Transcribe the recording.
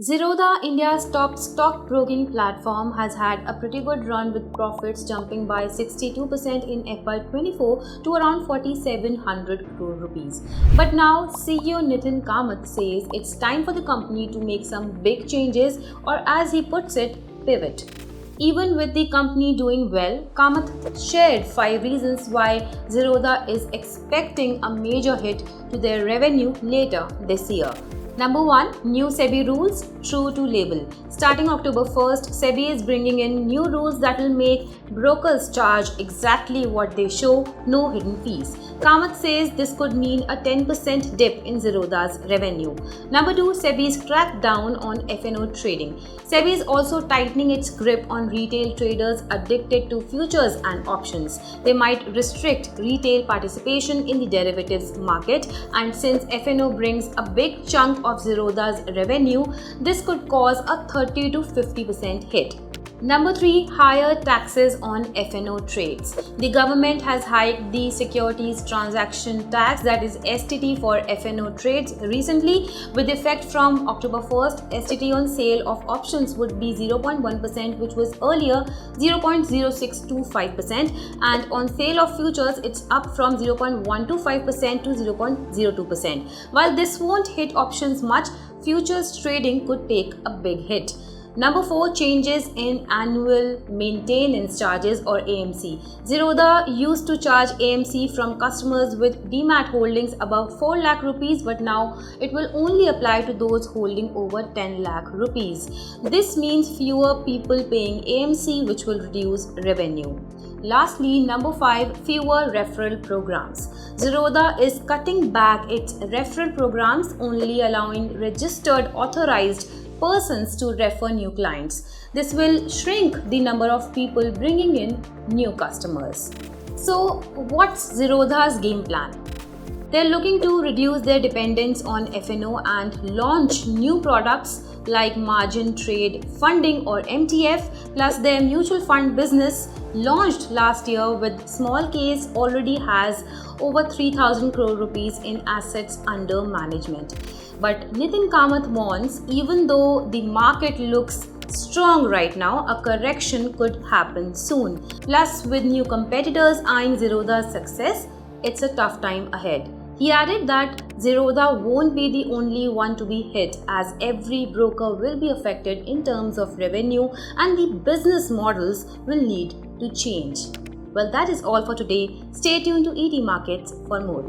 Zerodha, India's top stockbroking platform, has had a pretty good run with profits jumping by 62% in FY24 to around 4,700 crore rupees. But now CEO Nitin Kamath says it's time for the company to make some big changes, or as he puts it, pivot. Even with the company doing well, Kamath shared 5 reasons why Zerodha is expecting a major hit to their revenue later this year. Number 1. New SEBI rules, true to label. Starting October 1st, SEBI is bringing in new rules that will make brokers charge exactly what they show, no hidden fees. Kamath says this could mean a 10% dip in Zerodha's revenue. Number 2. SEBI's crackdown on F&O trading. SEBI is also tightening its grip on retail traders addicted to futures and options. They might restrict retail participation in the derivatives market, and since F&O brings a big chunk of Zerodha's revenue, this could cause a 30 to 50% hit. Number 3. Higher taxes on F&O trades. The government has hiked the Securities Transaction Tax, that is STT, for F&O trades recently. With effect from October 1st, STT on sale of options would be 0.1%, which was earlier 0.0625%, and on sale of futures it's up from 0.125% to 0.02%. While this won't hit options much, futures trading could take a big hit. Number 4. Changes in annual maintenance charges, or AMC. Zerodha used to charge AMC from customers with Demat holdings above 4 lakh rupees, but now it will only apply to those holding over 10 lakh rupees. This means fewer people paying AMC, which will reduce revenue. Lastly, number 5. Fewer referral programs. Zerodha is cutting back its referral programs, only allowing registered authorized persons to refer new clients. This will shrink the number of people bringing in new customers. So, what's Zerodha's game plan? They're looking to reduce their dependence on F&O and launch new products like margin trade funding, or MTF, plus their mutual fund business launched last year with small case already has over 3,000 crore rupees in assets under management. But Nitin Kamath warns, even though the market looks strong right now, a correction could happen soon. Plus, with new competitors eyeing Zerodha's success, it's a tough time ahead. He added that Zerodha won't be the only one to be hit, as every broker will be affected in terms of revenue and the business models will need to change. Well, that is all for today. Stay tuned to ET Markets for more.